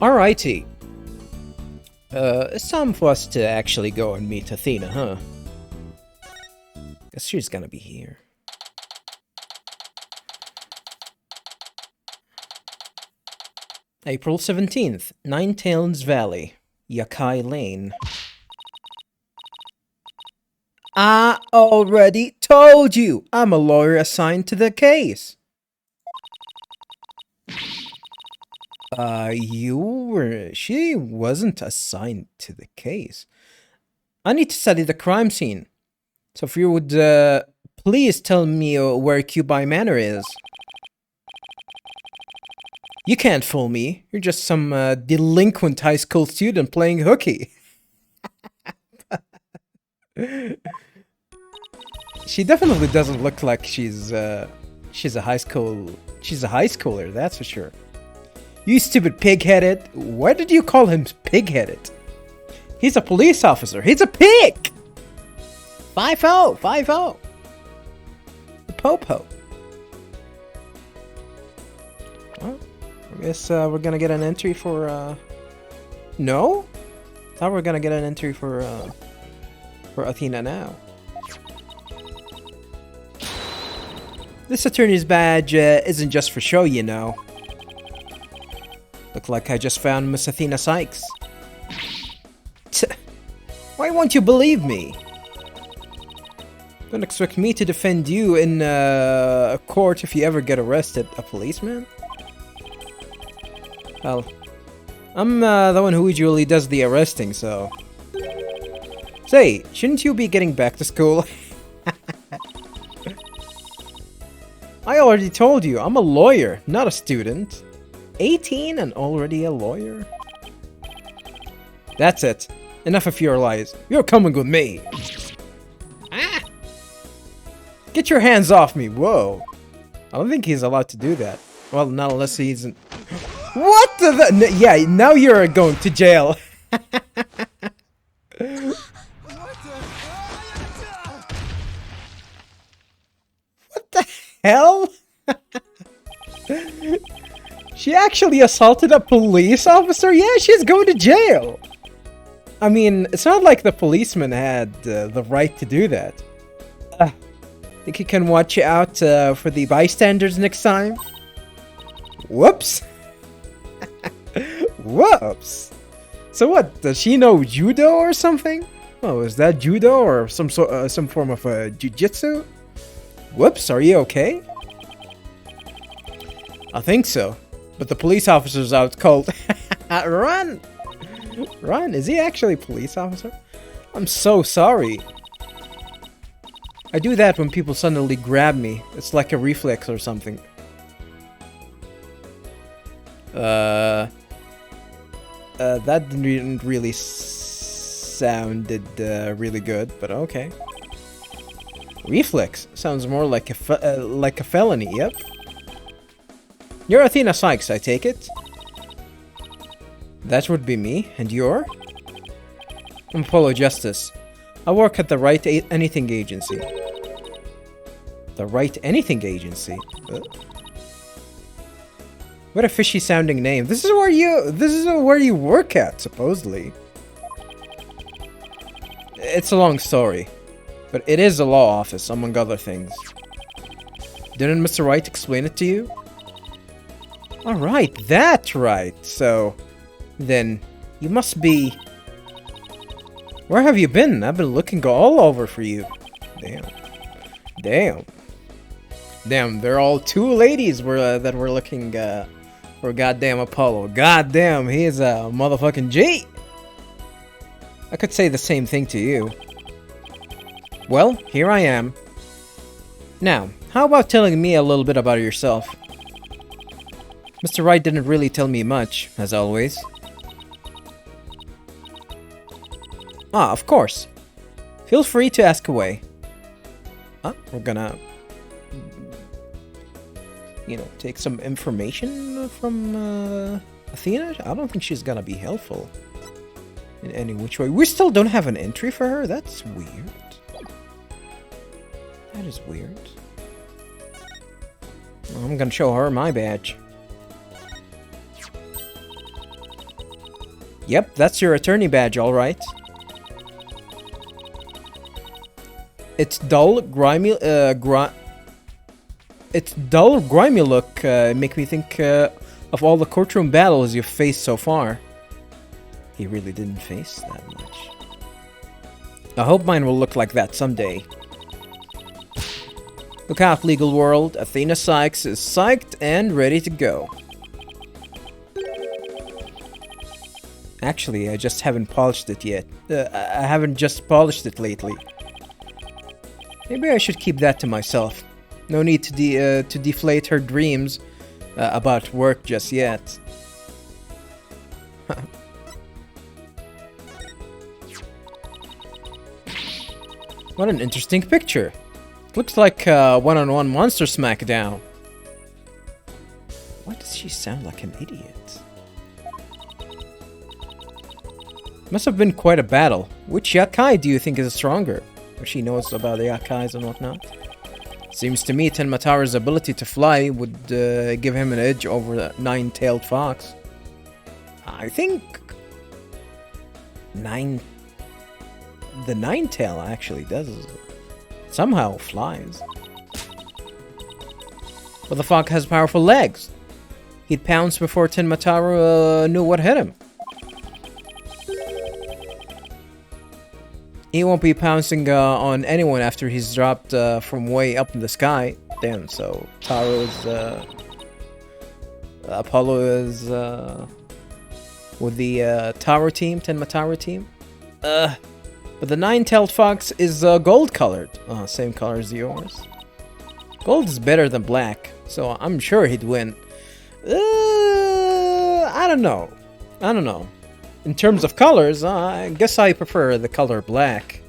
Alrighty. It's time for us to actually go and meet Athena, huh? Guess she's gonna be here. April 17th, Ninetales Valley, Yakai Lane. I already told you, I'm a lawyer assigned to the case. She wasn't assigned to the case. I need to study the crime scene. So if you would, please tell me where Cubi Manor is. You can't fool me. You're just some delinquent high school student playing hooky. She definitely doesn't look like she's a high schooler, that's for sure. You stupid pig-headed. Why did you call him pig-headed? He's a police officer. He's a pig! 5-0, 5-0. The po-po. Well, I guess we're gonna get an entry for, No? I thought we were gonna get an entry for Athena now. This attorney's badge isn't just for show, you know. Look like I just found Miss Athena Cykes. Why won't you believe me? Don't expect me to defend you in a court if you ever get arrested. A policeman? Well, I'm the one who usually does the arresting, so... Say, shouldn't you be getting back to school? I already told you, I'm a lawyer, not a student. 18 and already a lawyer? That's it. Enough of your lies. You're coming with me. Ah! Get your hands off me. Whoa. I don't think he's allowed to do that. Well, not unless he's... What the... Yeah, now you're going to jail. What the hell? She actually assaulted a police officer? Yeah, she's going to jail. I mean, it's not like the policeman had the right to do that. Think you can watch out for the bystanders next time? Whoops. Whoops. So what, does she know judo or something? Oh, is that judo or some form of jiu-jitsu? Whoops, are you okay? I think so. But the police officer's out cold. Run! Run? Is he actually a police officer? I'm so sorry. I do that when people suddenly grab me. It's like a reflex or something. That didn't really sounded really good, but okay. Reflex sounds more like a felony. Yep. You're Athena Cykes, I take it. That would be me, and you're? I'm Polo Justice. I work at the Right Anything Agency. The Right Anything Agency? What a fishy sounding name. This is where you work at, supposedly. It's a long story, but it is a law office, among other things. Didn't Mr. Wright explain it to you? Alright, that's right. So, then, you must be... Where have you been? I've been looking all over for you. Damn. Damn. Damn, they're all two ladies that were looking for goddamn Apollo. Goddamn, he is a motherfucking G! I could say the same thing to you. Well, here I am. Now, how about telling me a little bit about yourself? Mr. Wright didn't really tell me much, as always. Ah, of course. Feel free to ask away. We're gonna... You know, take some information from Athena? I don't think she's gonna be helpful in any which way. We still don't have an entry for her? That's weird. That is weird. I'm gonna show her my badge. Yep, that's your attorney badge, alright. Its dull, grimy look make me think of all the courtroom battles you've faced so far. He really didn't face that much. I hope mine will look like that someday. Look out, legal world. Athena Cykes is psyched and ready to go. Actually, I just haven't polished it yet. I haven't just polished it lately. Maybe I should keep that to myself. No need to deflate her dreams about work just yet. What an interesting picture. Looks like one-on-one monster smackdown. Why does she sound like an idiot? Must have been quite a battle. Which yakai do you think is stronger? Or she knows about the yakais and whatnot. Seems to me Tenmataru's ability to fly would give him an edge over the nine-tailed fox. I think... the nine-tail actually does... somehow flies. But the fox has powerful legs. He'd pounce before Tenmataru knew what hit him. He won't be pouncing on anyone after he's dropped from way up in the sky. Damn, so Taro is... Apollo is... with the Taro team, Tenmataru team. But the nine-tailed fox is gold-colored. Same color as yours. Gold is better than black, so I'm sure he'd win. I don't know. In terms of colors, I guess I prefer the color black.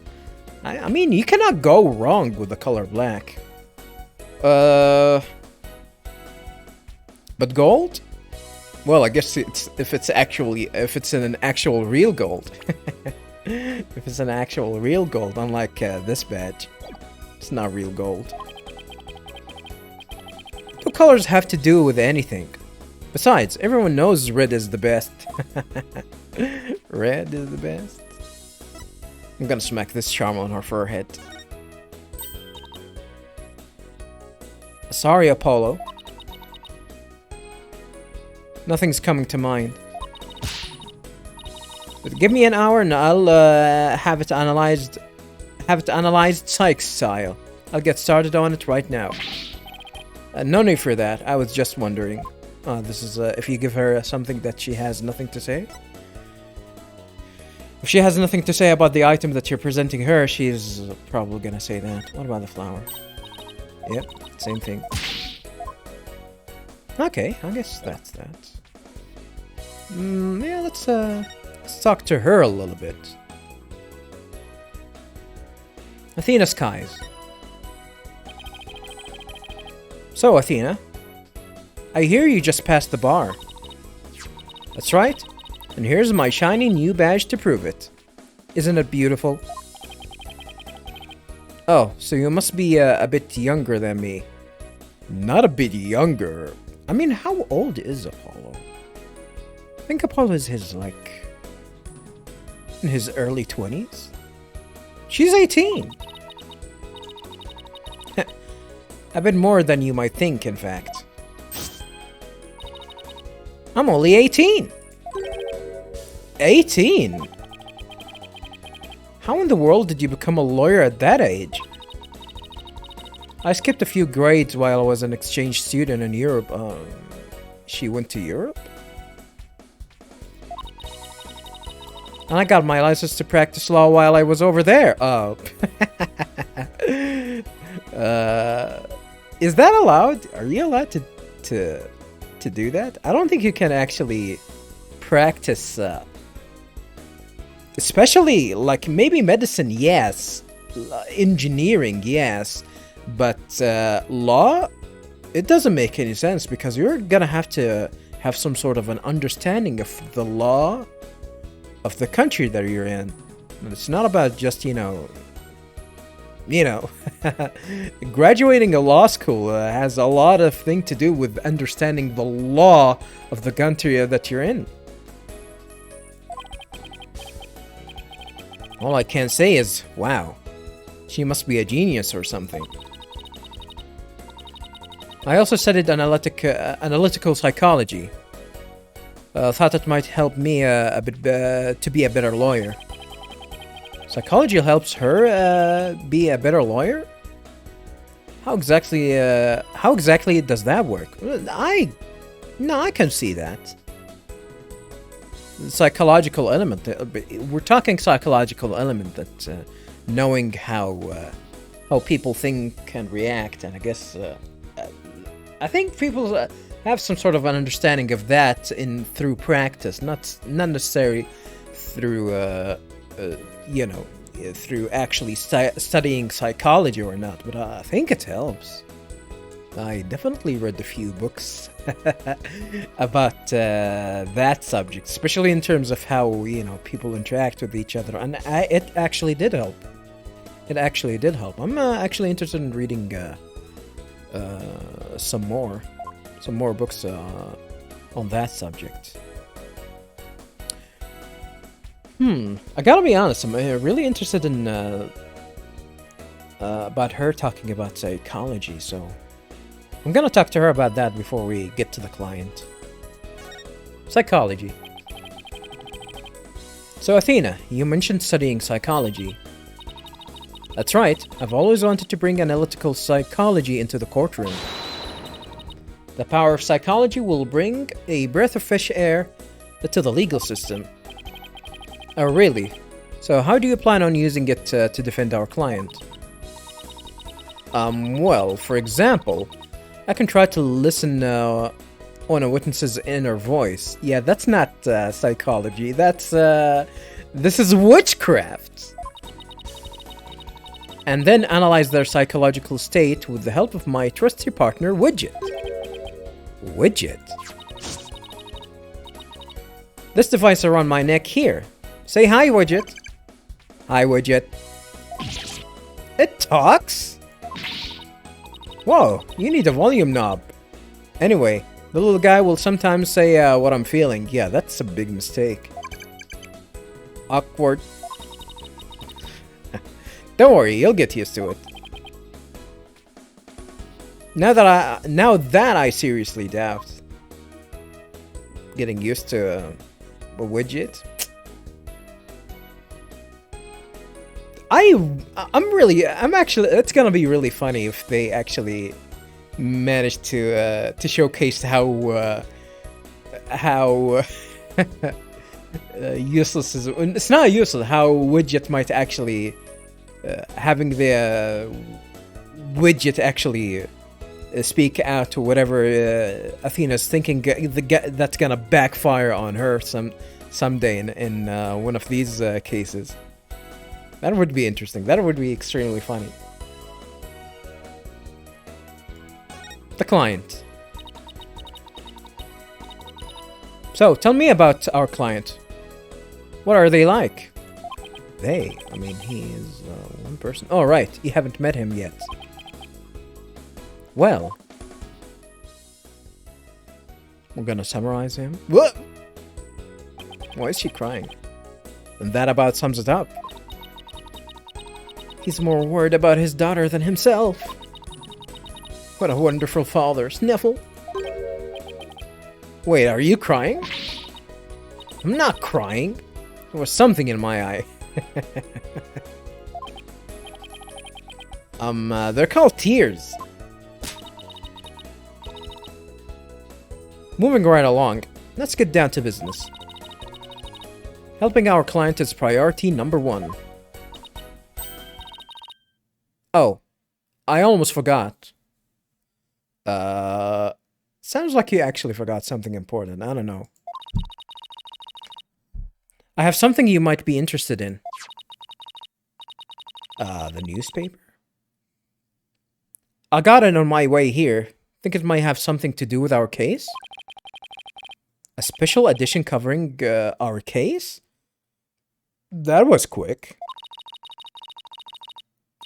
I mean, you cannot go wrong with the color black. But gold? Well, I guess if it's an actual real gold. If it's an actual real gold, unlike this badge. It's not real gold. What colors have to do with anything? Besides, everyone knows red is the best. Red is the best. I'm gonna smack this charm on her forehead. Sorry, Apollo. Nothing's coming to mind. But give me an hour and I'll have it analyzed Cykes style. I'll get started on it right now. No need for that. I was just wondering. This is if you give her something that she has nothing to say. If she has nothing to say about the item that you're presenting her, she's probably gonna say that. What about the flower? Yep, same thing. Okay, I guess that's that. Yeah, let's talk to her a little bit. Athena Cykes. So, Athena, I hear you just passed the bar. That's right. And here's my shiny new badge to prove it. Isn't it beautiful? Oh, so you must be a bit younger than me. Not a bit younger. I mean, how old is Apollo? I think Apollo is in his early 20s. She's 18. A bit more than you might think, in fact. I'm only 18. 18? How in the world did you become a lawyer at that age? I skipped a few grades while I was an exchange student in Europe. She went to Europe? And I got my license to practice law while I was over there. Oh. Is that allowed? Are you allowed to do that? I don't think you can actually practice, especially like maybe medicine, yes, engineering, yes, but law, it doesn't make any sense because you're gonna have to have some sort of an understanding of the law of the country that you're in. And it's not about just graduating a law school has a lot of thing to do with understanding the law of the country that you're in. All I can say is, wow. She must be a genius or something. I also studied analytical psychology. Thought it might help me a bit to be a better lawyer. Psychology helps her be a better lawyer? How exactly does that work? I can see that. The psychological element. We're talking psychological element that knowing how people think and react, and I guess I think people have some sort of an understanding of that through practice, not necessarily through through actually studying psychology or not, but I think it helps. I definitely read a few books about that subject, especially in terms of how, people interact with each other, and it actually did help. I'm actually interested in reading some more books on that subject. I gotta be honest, I'm really interested in about her talking about psychology, so I'm gonna talk to her about that before we get to the client. Psychology. So Athena, you mentioned studying psychology. That's right, I've always wanted to bring analytical psychology into the courtroom. The power of psychology will bring a breath of fresh air to the legal system. Oh, really? So how do you plan on using it to defend our client? Well, for example, I can try to listen on a witness's inner voice. Yeah, that's not psychology. This is witchcraft. And then analyze their psychological state with the help of my trusty partner, Widget. Widget? This device around my neck here. Say hi, Widget. Hi, Widget. It talks? Whoa, you need a volume knob. Anyway, the little guy will sometimes say what I'm feeling. Yeah, that's a big mistake. Awkward. Don't worry, you'll get used to it. Now that I seriously doubt getting used to a widget. I'm actually, it's gonna be really funny if they actually manage to showcase how useless is. It's not useless. How widget might actually having the widget actually speak out to whatever Athena's thinking. That's gonna backfire on her someday in one of these cases. That would be interesting. That would be extremely funny. The client. So, tell me about our client. What are they like? They? I mean, he is one person. Oh, right. You haven't met him yet. Well. We're gonna summarize him. What? Why is she crying? And that about sums it up. He's more worried about his daughter than himself. What a wonderful father. Sniffle. Wait, are you crying? I'm not crying. There was something in my eye. They're called tears. Moving right along, let's get down to business. Helping our client is priority number 1. Oh, I almost forgot. Sounds like you actually forgot something important. I don't know. I have something you might be interested in. The newspaper? I got it on my way here. Think it might have something to do with our case? A special edition covering our case? That was quick.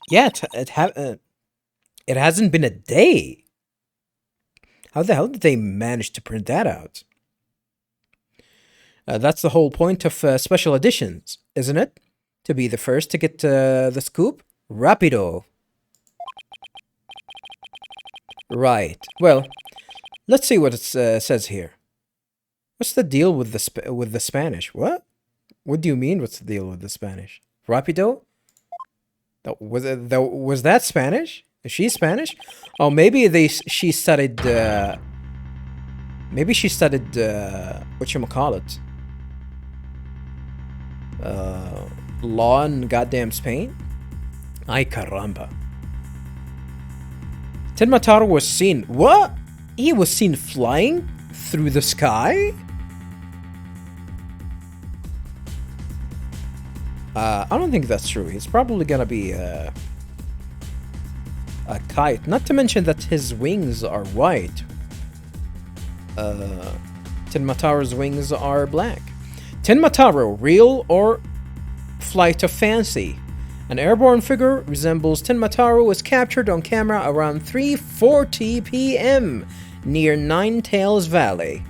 Yeah, it hasn't been a day. How the hell did they manage to print that out? That's the whole point of special editions, isn't it? to be the first to get the scoop? Rapido. Right. Well, let's see what it says here. What's the deal with the Spanish? What? What do you mean? What's the deal with the Spanish? Rapido? Was that Spanish? Is she Spanish? Oh, maybe she studied. Maybe she studied whatchamacallit? Law in goddamn Spain? Ay caramba. Tenmataro was seen. What? He was seen flying through the sky? I don't think that's true. He's probably gonna be a kite. Not to mention that his wings are white. Tenmataro's wings are black. Tenmataro, real or flight of fancy? An airborne figure resembles Tenmataro was captured on camera around 3:40 p.m. near Ninetales Valley.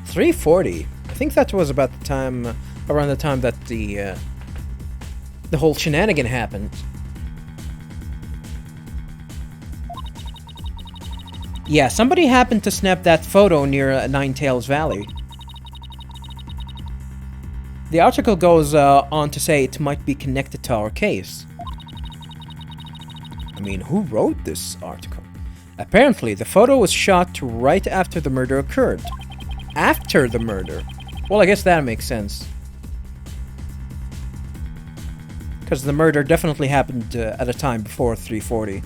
3:40. I think that was about the time, around the time that the whole shenanigan happened. Yeah, somebody happened to snap that photo near Ninetales Valley. The article goes on to say it might be connected to our case. I mean, who wrote this article? Apparently, the photo was shot right after the murder occurred. After the murder? Well, I guess that makes sense. Because the murder definitely happened at a time before 3:40.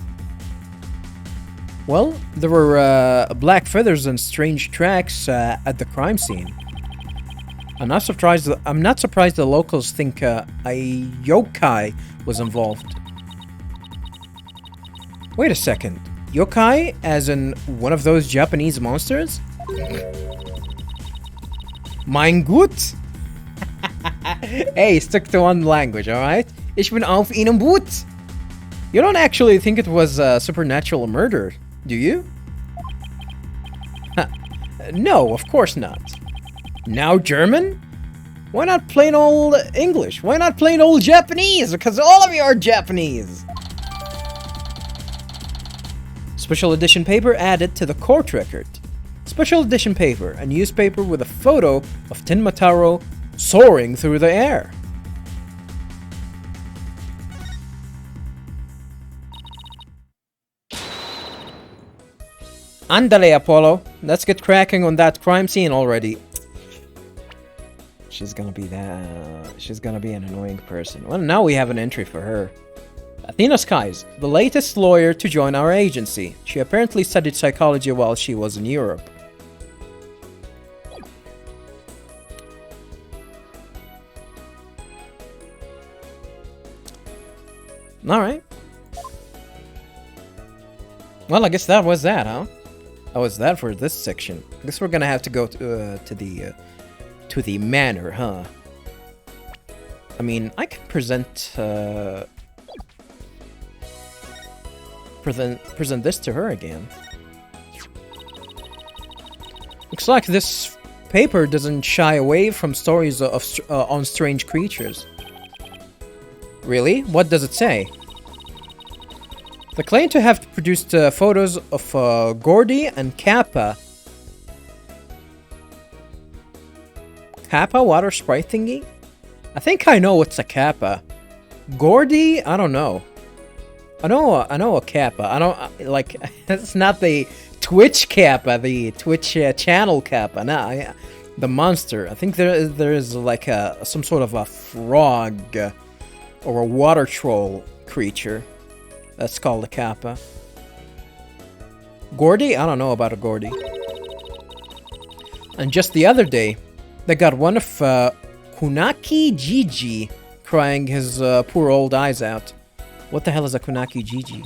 Well, there were black feathers and strange tracks at the crime scene. I'm not surprised the locals think a yokai was involved. Wait a second. Yokai as in one of those Japanese monsters? Mein Gut? Hey, stick to one language, alright? Ich bin auf Ihnen Boot. You don't actually think it was a supernatural murder, do you? No, of course not. Now German? Why not plain old English? Why not plain old Japanese? Because all of you are Japanese! Special edition paper added to the court record. Special edition paper, a newspaper with a photo of Tenmataro soaring through the air. Andale, Apollo. Let's get cracking on that crime scene already. She's gonna be an annoying person. Well, now we have an entry for her. Athena Cykes, the latest lawyer to join our agency. She apparently studied psychology while she was in Europe. Alright. Well, I guess that was that, huh? That was that for this section. I guess we're gonna have to go to the manor, huh? I mean, I can present this to her again. Looks like this paper doesn't shy away from stories on strange creatures. Really? What does it say? They claim to have produced photos of Gordy and Kappa. Kappa water sprite thingy? I think I know what's a Kappa. Gordy? I don't know. I know a Kappa. I don't like. That's not the Twitch Kappa, the Twitch channel Kappa. No, the monster. I think there is like some sort of a frog or a water troll creature. That's called a Kappa. Gordy? I don't know about a Gordy. And just the other day, they got one of Kunaki Gigi crying his poor old eyes out. What the hell is a Kunaki Gigi?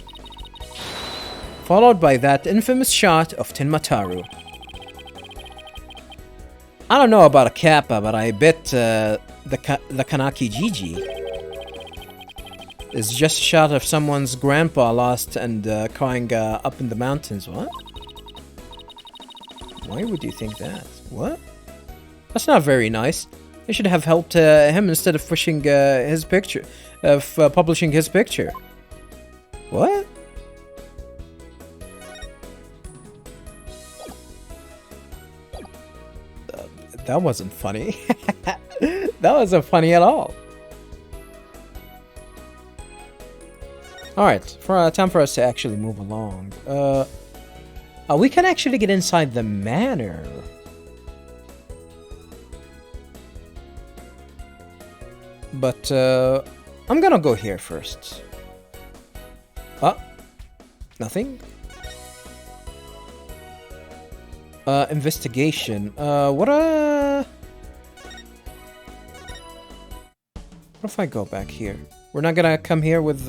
Followed by that infamous shot of Tenmataro. I don't know about a Kappa, but I bet the Kanaki Gigi is just a shot of someone's grandpa lost and crying up in the mountains. What? Why would you think that? What? That's not very nice. They should have helped him instead of pushing his picture, publishing his picture. What? That wasn't funny. That wasn't funny at all. Alright, time for us to actually move along. We can actually get inside the manor. But, I'm gonna go here first. Nothing? Investigation. What if I go back here? We're not gonna come here with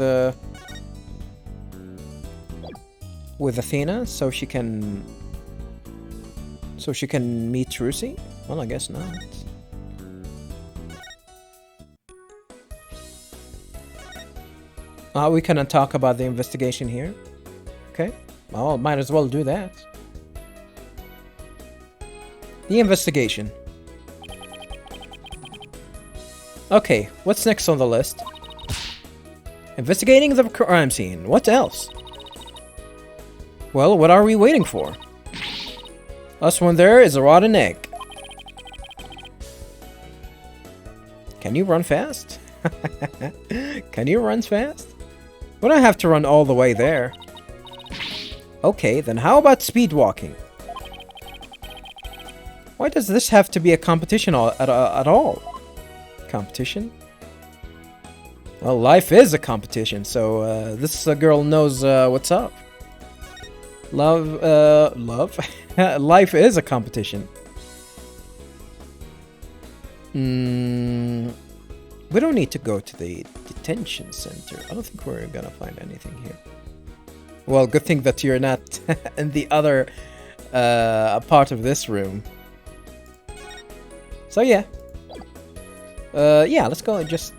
Athena, so she can meet Trucy? Well, I guess not. We cannot talk about the investigation here. Okay, well, might as well do that. The investigation. Okay, what's next on the list? Investigating the crime scene. What else? Well, what are we waiting for? Last one there is a rotten egg. Can you run fast? Can you run fast? Would I have to run all the way there? Okay, then how about speed walking? Why does this have to be a competition at all? Competition? Well, life is a competition, so this girl knows what's up. Love? Life is a competition. We don't need to go to the detention center. I don't think we're gonna find anything here. Well, good thing that you're not in the other part of this room. So yeah. Yeah, let's go and just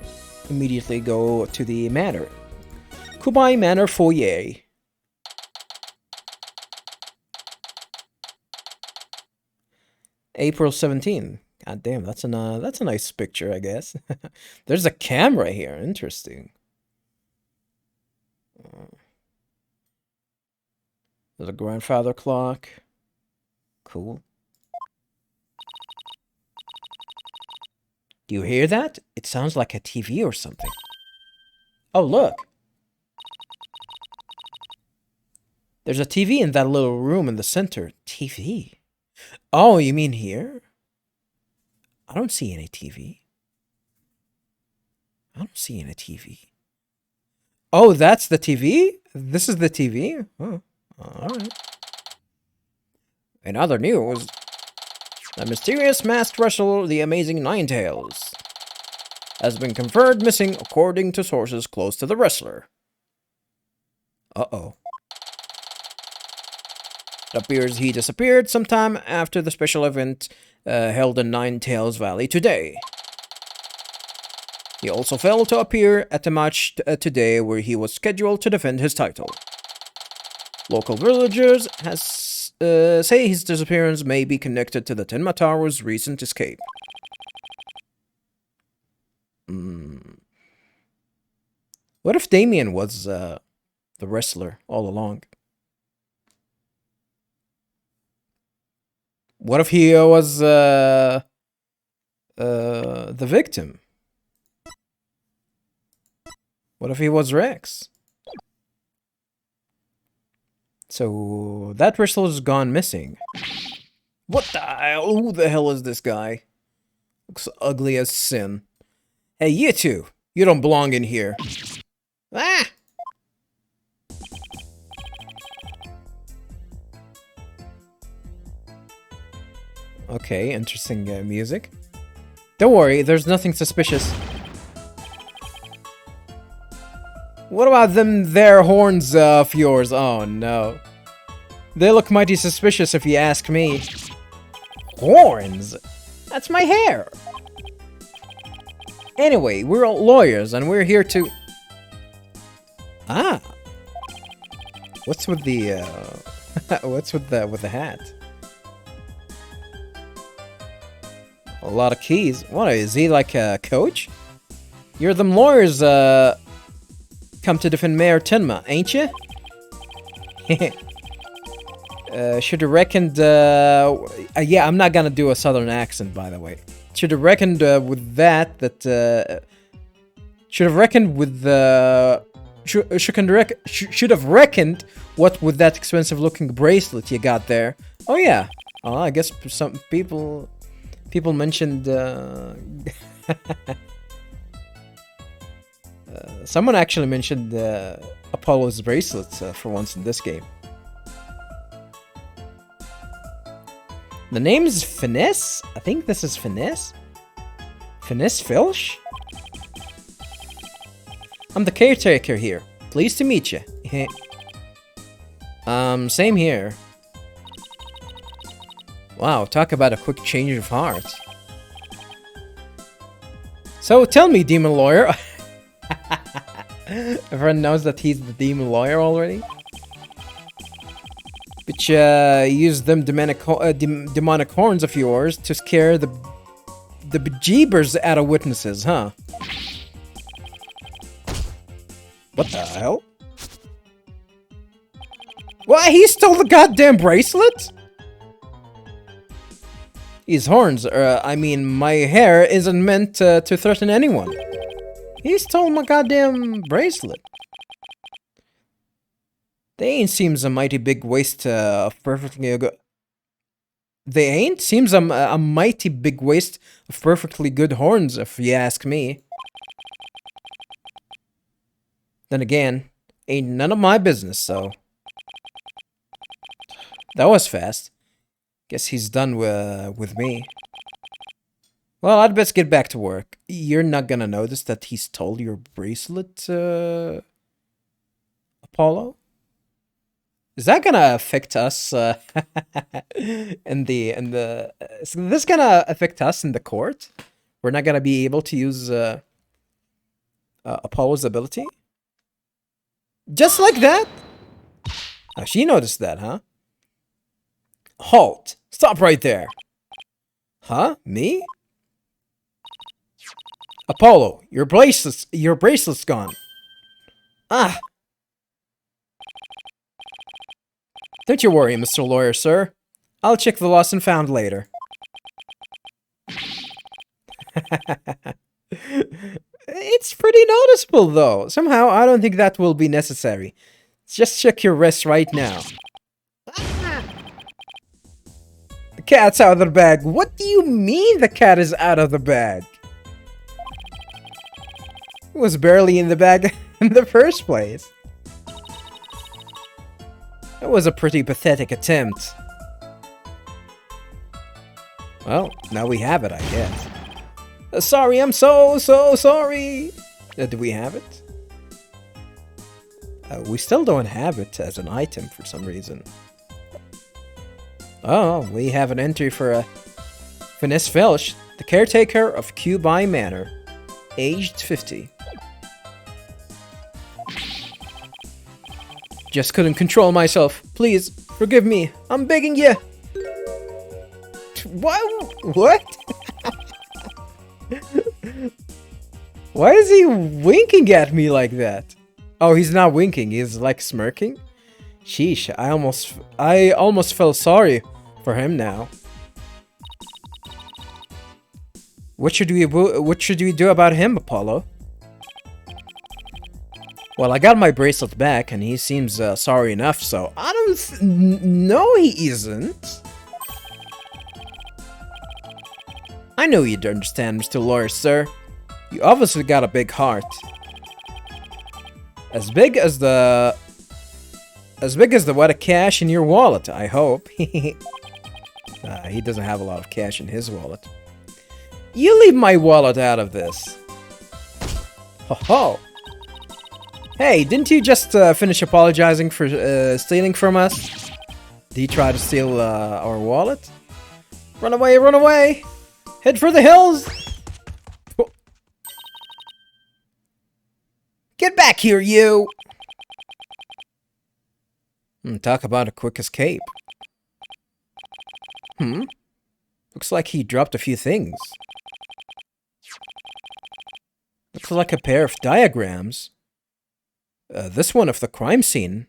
immediately go to the manor. Kubai Manor Foyer. April 17. God damn, that's a nice picture, I guess. There's a camera here. Interesting. There's a grandfather clock. Cool. Do you hear that? It sounds like a TV or something. Oh, look. There's a TV in that little room in the center. TV? Oh, you mean here? I don't see any TV. I don't see any TV. Oh, that's the TV? This is the TV? Oh, alright. In other news, the mysterious masked wrestler, the Amazing Ninetales, has been confirmed missing according to sources close to the wrestler. Uh-oh. It appears he disappeared sometime after the special event held in Ninetales Valley today. He also failed to appear at the match today where he was scheduled to defend his title. Local villagers say his disappearance may be connected to the Tenma Tower's recent escape. What if Damien was the wrestler all along? What if he was the victim? What if he was Rex? So that wrestler's gone missing. What the hell? Who the hell is this guy? Looks ugly as sin. Hey, you two! You don't belong in here. Ah! Okay, interesting music. Don't worry, there's nothing suspicious. What about them there horns of yours? Oh no. They look mighty suspicious if you ask me. Horns? That's my hair. Anyway, we're all lawyers and we're here to... Ah. What's with the what's with the hat? A lot of keys. What, is he like a coach? You're them lawyers, come to defend Mayor Tenma, ain't you? Should have reckoned, yeah, I'm not gonna do a southern accent, by the way. Should have reckoned, with that, should have reckoned with, should have reckoned what with that expensive-looking bracelet you got there. Oh, yeah. Oh, I guess some people mentioned, someone actually mentioned, Apollo's bracelets, for once in this game. The name is Finesse? I think this is Finesse? Finesse Filch? I'm the caretaker here. Pleased to meet you. Same here. Wow, talk about a quick change of heart. So, tell me, demon lawyer. Everyone knows that he's the demon lawyer already? Which, use them demonic horns of yours to scare the bejeebers out of witnesses, huh? What the hell? What? He stole the goddamn bracelet? His horns, I mean, my hair isn't meant to threaten anyone. He stole my goddamn bracelet. They ain't seems a mighty big waste of perfectly good. They ain't seems a mighty big waste of perfectly good horns, if you ask me. Then again, ain't none of my business, so. That was fast. Guess he's done with me. Well, I'd best get back to work. You're not gonna notice that he stole your bracelet, Apollo? Is that gonna affect us, is this gonna affect us in the court? We're not gonna be able to use, Apollo's ability? Just like that? Oh, she noticed that, huh? Halt! Stop right there! Huh? Me? Apollo, your bracelet's gone. Ah! Don't you worry, Mr. Lawyer, sir. I'll check the lost and found later. It's pretty noticeable, though. Somehow, I don't think that will be necessary. Just check your wrist right now. The cat's out of the bag. What do you mean the cat is out of the bag? It was barely in the bag in the first place. It was a pretty pathetic attempt. Well, now we have it, I guess. Sorry, I'm so sorry. Do we have it? We still don't have it as an item for some reason. Oh, we have an entry for a Finesse Filch, the caretaker of Cubi Manor, aged 50. Just couldn't control myself. Please, forgive me. I'm begging you. What? Why is he winking at me like that? Oh, he's not winking. He's like smirking. Sheesh, I almost felt sorry for him now. What should we do about him, Apollo? Well, I got my bracelet back, and he seems sorry enough, so I don't no, he isn't. I know you'd understand, Mr. Lawyer, sir. You obviously got a big heart. As big as the wad of cash in your wallet, I hope. He doesn't have a lot of cash in his wallet. You leave my wallet out of this. Ho ho. Hey, didn't you just finish apologizing for stealing from us? Did he try to steal our wallet? Run away, run away! Head for the hills! Get back here, you! Talk about a quick escape. Looks like he dropped a few things. Looks like a pair of diagrams. This one of the crime scene,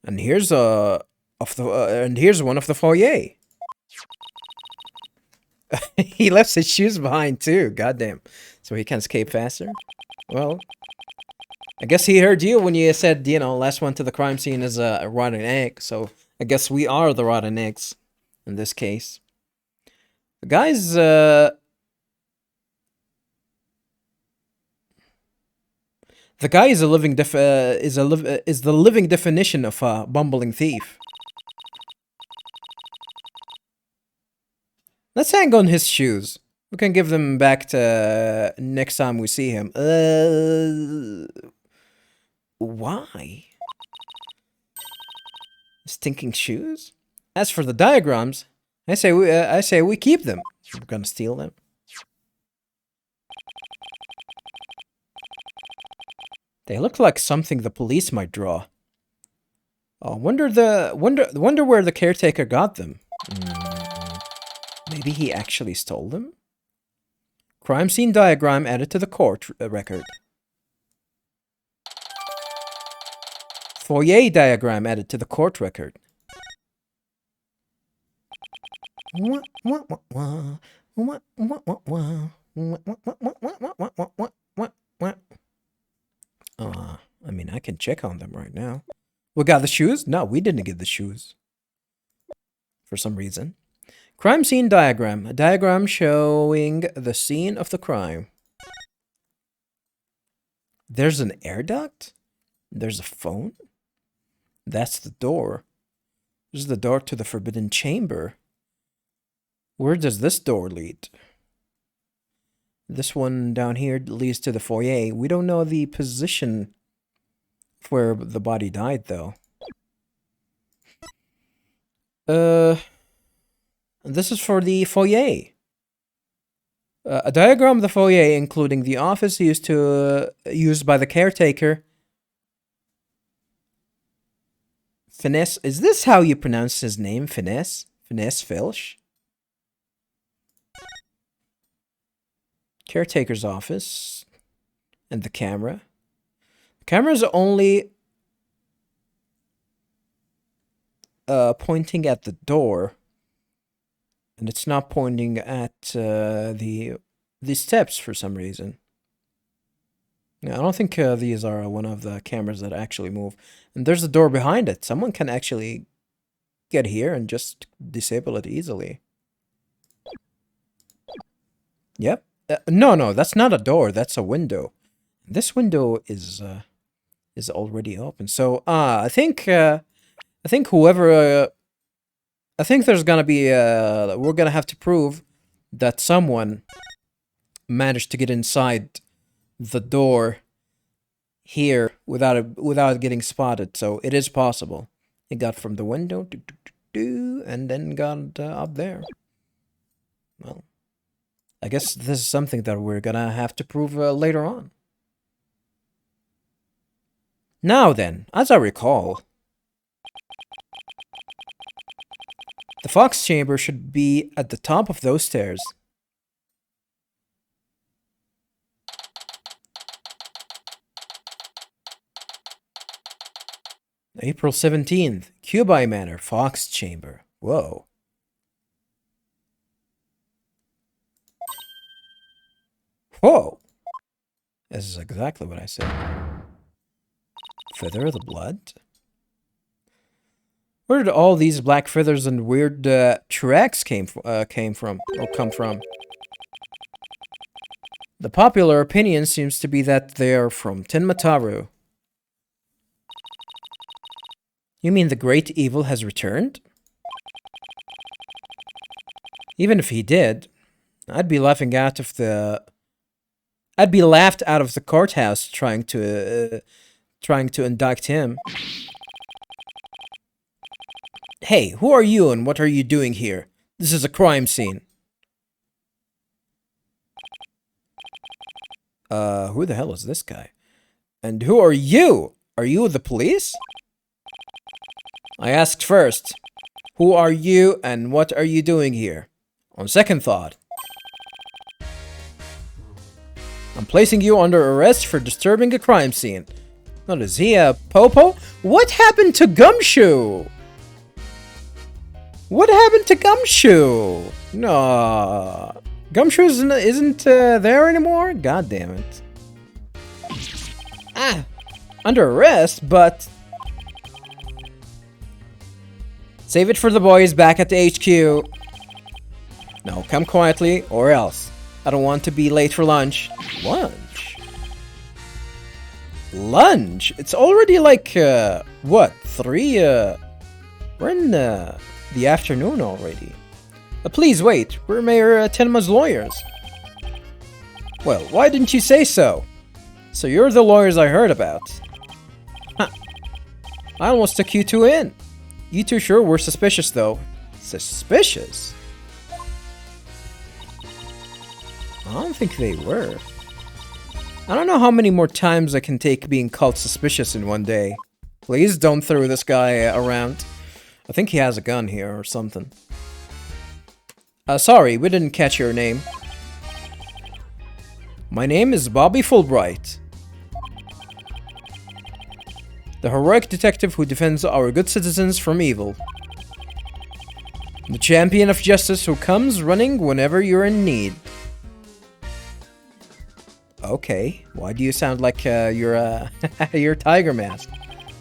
and here's here's one of the foyer. He left his shoes behind too. Goddamn! So he can escape faster. Well, I guess he heard you when you said, you know, last one to the crime scene is a rotten egg. So I guess we are the rotten eggs in this case. The guy's The guy is a living is the living definition of a bumbling thief. Let's hang on his shoes. We can give them back to next time we see him. Why? Stinking shoes? As for the diagrams, I say we keep them. We're gonna steal them. They look like something the police might draw. Oh, wonder where the caretaker got them. Maybe he actually stole them? Crime scene diagram added to the court record. Foyer diagram added to the court record. I mean, I can check on them right now. We got the shoes? No, we didn't get the shoes. For some reason. Crime scene diagram. A diagram showing the scene of the crime. There's an air duct? There's a phone? That's the door. This is the door to the forbidden chamber. Where does this door lead? This one down here leads to the foyer. We don't know the position where the body died, though. This is for the foyer. A diagram of the foyer, including the office used by the caretaker. Finesse. Is this how you pronounce his name? Finesse? Finesse Filch? Caretaker's office. And the camera. The camera's only pointing at the door. And it's not pointing at the steps for some reason. Yeah, I don't think these are one of the cameras that actually move. And there's a door behind it. Someone can actually get here and just disable it easily. Yep. No, that's not a door. That's a window. This window is already open. So I think whoever. I think there's gonna be we're gonna have to prove that someone managed to get inside the door here without getting spotted. So it is possible. He got from the window and then got up there. Well, I guess this is something that we're gonna have to prove later on. Now then, as I recall, the Fox chamber should be at the top of those stairs. April 17th, Cubi Manor, Fox chamber. Whoa. Whoa! This is exactly what I said. Feather of the blood? Where did all these black feathers and weird tracks come from? The popular opinion seems to be that they are from Tenmataru. You mean the great evil has returned? Even if he did, I'd be laughed out of the courthouse trying to indict him. Hey, who are you and what are you doing here? This is a crime scene. Who the hell is this guy? And who are you? Are you the police? I asked first. Who are you and what are you doing here? On second thought, I'm placing you under arrest for disturbing a crime scene. What is he, a popo? What happened to Gumshoe? What happened to Gumshoe? No, Gumshoe isn't there anymore? God damn it. Ah, under arrest, but... Save it for the boys back at the HQ. No, come quietly, or else. I don't want to be late for lunch. Lunch? Lunch? It's already like, what, 3, we're in, the afternoon already. Please wait, we're Mayor Tenma's lawyers. Well, why didn't you say so? So you're the lawyers I heard about. Huh. I almost took you two in. You two sure were suspicious, though. Suspicious? I don't think they were. I don't know how many more times I can take being called suspicious in one day. Please don't throw this guy around. I think he has a gun here or something. Sorry, we didn't catch your name. My name is Bobby Fulbright. The heroic detective who defends our good citizens from evil. The champion of justice who comes running whenever you're in need. Okay, why do you sound like you're you're Tiger Mask?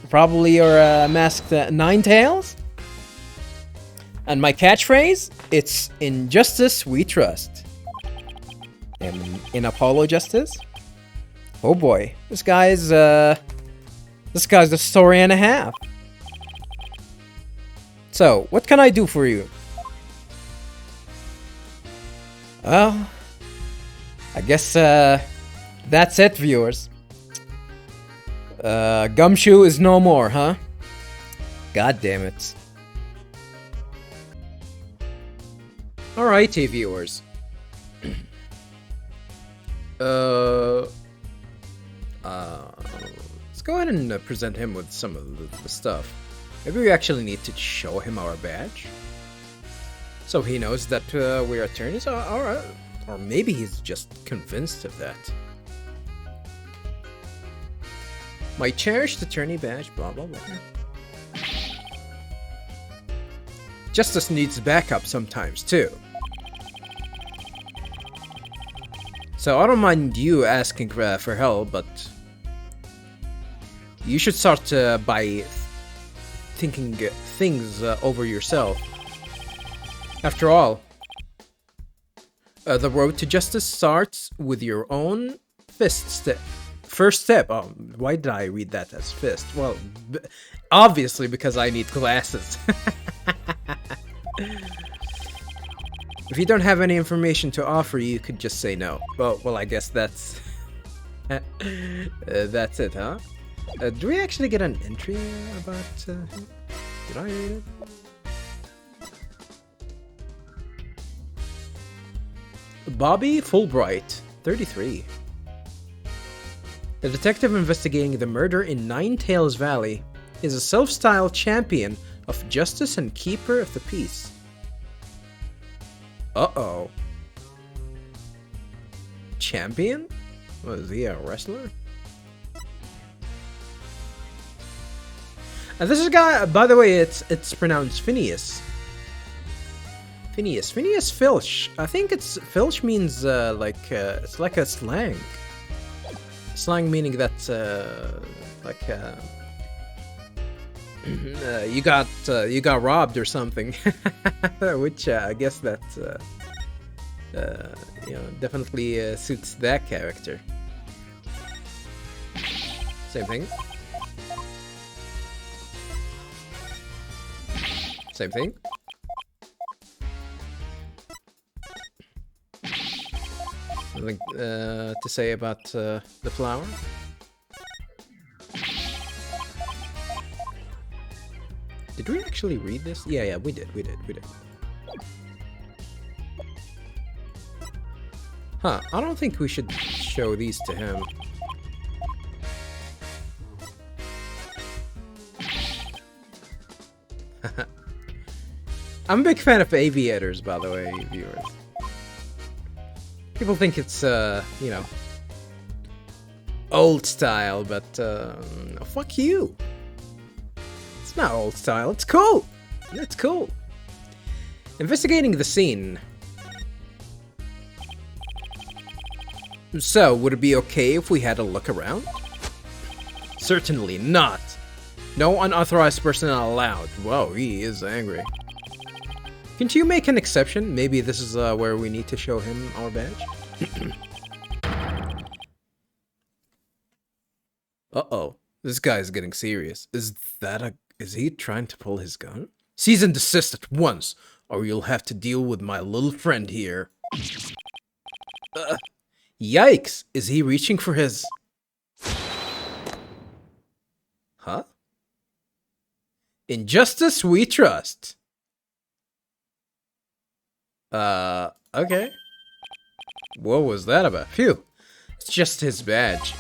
Probably you're masked Ninetales? And my catchphrase? It's in justice we trust. In Apollo Justice? Oh boy, this guy's a story and a half. So, what can I do for you? Well, I guess that's it, viewers. Gumshoe is no more, huh? God damn it. Alrighty, viewers. Let's go ahead and present him with some of the stuff. Maybe we actually need to show him our badge, so he knows that we're attorneys. Alright. Or maybe he's just convinced of that. My cherished attorney badge, blah blah blah. Justice needs backup sometimes, too. So I don't mind you asking for help, but you should start by thinking things over yourself. After all, the road to justice starts with your own first step. Oh, why did I read that as fist? Well, obviously because I need glasses. If you don't have any information to offer, you could just say no. Well, I guess that's that's it, huh? Do we actually get an entry about him? Did I read it? Bobby Fulbright, 33. The detective investigating the murder in Ninetales Valley is a self-styled champion of justice and keeper of the peace. Uh-oh. Champion? Was he a wrestler? And this is a guy, by the way, it's pronounced Phineas. Phineas Filch. I think Filch means it's like a slang. Slang meaning that you got robbed or something, which I guess that definitely suits that character. Same thing. Same thing. Something to say about the flower. Did we actually read this? Yeah, we did. Huh, I don't think we should show these to him. I'm a big fan of aviators, by the way, viewers. People think it's, you know, old style, but, fuck you. It's not old style, it's cool. It's cool. Investigating the scene. So, would it be okay if we had a look around? Certainly not. No unauthorized personnel allowed. Whoa, he is angry. Can't you make an exception? Maybe this is where we need to show him our badge? Uh-oh. This guy's getting serious. Is he trying to pull his gun? Cease and desist at once, or you'll have to deal with my little friend here. Yikes! Is he reaching for his... Huh? In justice we trust. Okay. What was that about? Phew. It's just his badge.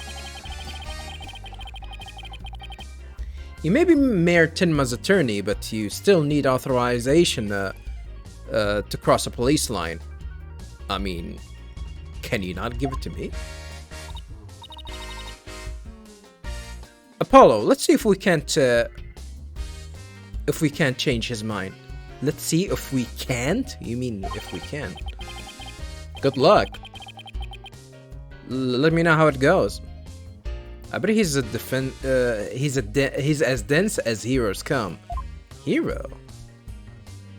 You may be Mayor Tenma's attorney, but you still need authorization to cross a police line. I mean, can you not give it to me? Apollo, let's see if we can't change his mind. Let's see if we can't? You mean if we can? Good luck. Let me know how it goes. I bet he's as dense as heroes come. Hero?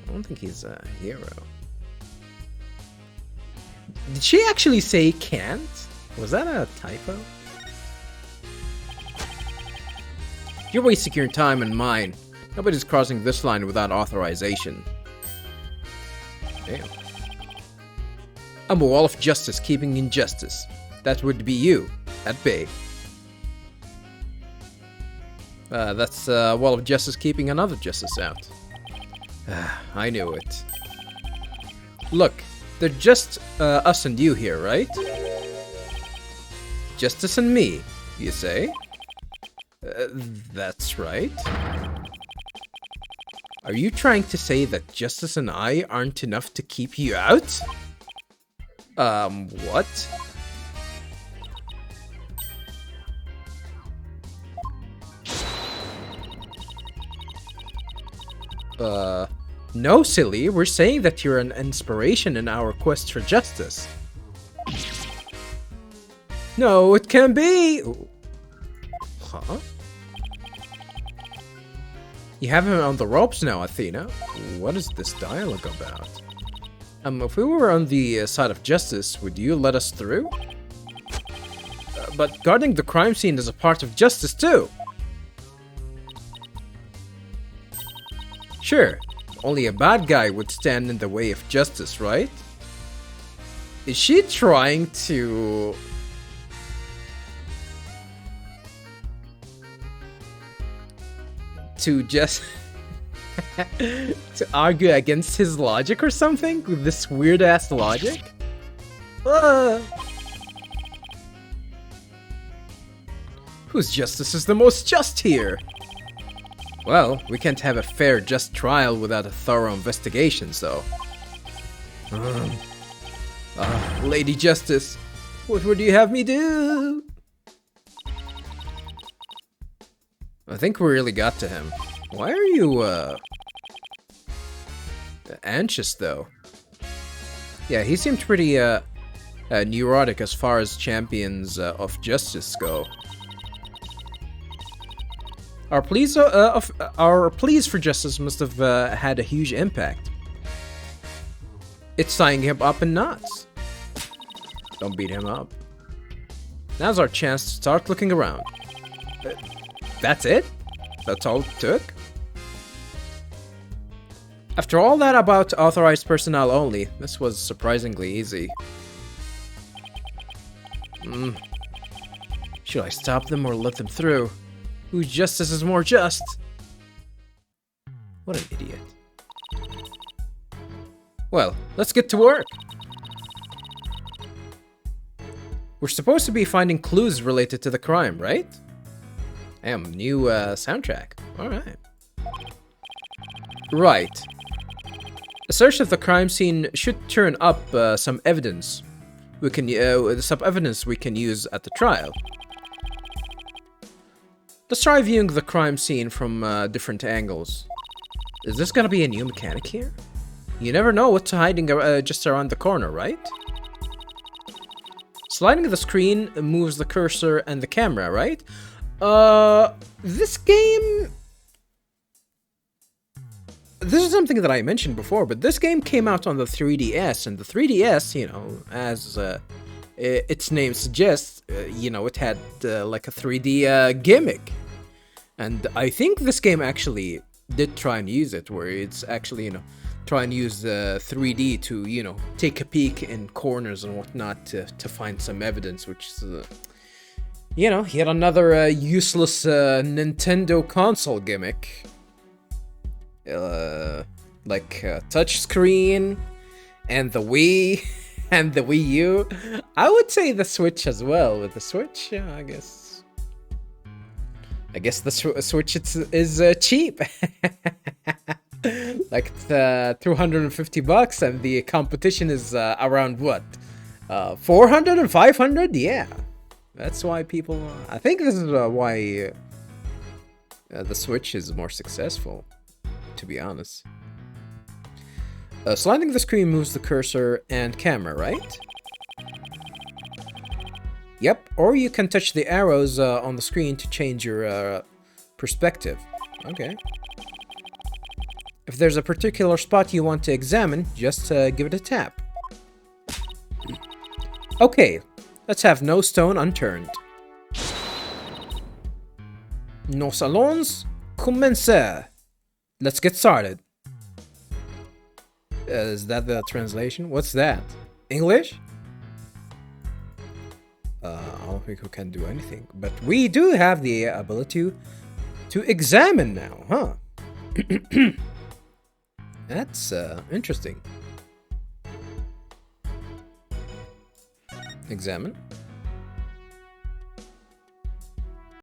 I don't think he's a hero. Did she actually say can't? Was that a typo? You're wasting your time and mine. Nobody's crossing this line without authorization. Damn. I'm a wall of justice keeping injustice. That would be you, at bay. That's a wall of justice keeping another justice out. I knew it. Look, they're just us and you here, right? Justice and me, you say? That's right. Are you trying to say that Justice and I aren't enough to keep you out? What? No, silly. We're saying that you're an inspiration in our quest for justice. No, it can't be! Huh? You have him on the ropes now, Athena. What is this dialogue about? If we were on the side of justice, would you let us through? But guarding the crime scene is a part of justice, too. Sure, only a bad guy would stand in the way of justice, right? Is she trying to... just... to argue against his logic or something? With this weird-ass logic? Whose justice is the most just here? Well, we can't have a fair, just trial without a thorough investigation, so... Lady Justice, what would you have me do? I think we really got to him. Why are you, anxious, though? Yeah, he seemed pretty, neurotic as far as champions of justice go. Our pleas for justice must have had a huge impact. It's tying him up in knots. Don't beat him up. Now's our chance to start looking around. That's it? That's all it took? After all that about authorized personnel only, this was surprisingly easy. Should I stop them or let them through? Whose justice is more just? What an idiot. Well, let's get to work. We're supposed to be finding clues related to the crime, right? Damn, new soundtrack. Alright. Right. A search of the crime scene should turn up some evidence. Some evidence we can use at the trial. Let's try viewing the crime scene from different angles. Is this gonna be a new mechanic here? You never know what's hiding just around the corner, right? Sliding the screen moves the cursor and the camera, right? This game... This is something that I mentioned before, but this game came out on the 3DS, and the 3DS, you know, as its name suggests, you know, it had like a 3D gimmick. And I think this game actually did try and use it, where it's actually, you know, try and use 3D to, you know, take a peek in corners and whatnot to find some evidence, which is, you know, yet another useless Nintendo console gimmick. Like touchscreen and the Wii and the Wii U. I would say the Switch as well. With the Switch, yeah, I guess the Switch is cheap. Like it's $250, and the competition is around what, 400 and 500? Yeah, that's why people. I think this is why the Switch is more successful, to be honest. Sliding the screen moves the cursor and camera, right? Yep, or you can touch the arrows on the screen to change your perspective. Okay. If there's a particular spot you want to examine, just give it a tap. Okay, let's have no stone unturned. Nos allons commencer. Let's get started. Is that the translation? What's that? English? I don't think we can do anything, but we do have the ability to examine now, huh? That's interesting. Examine.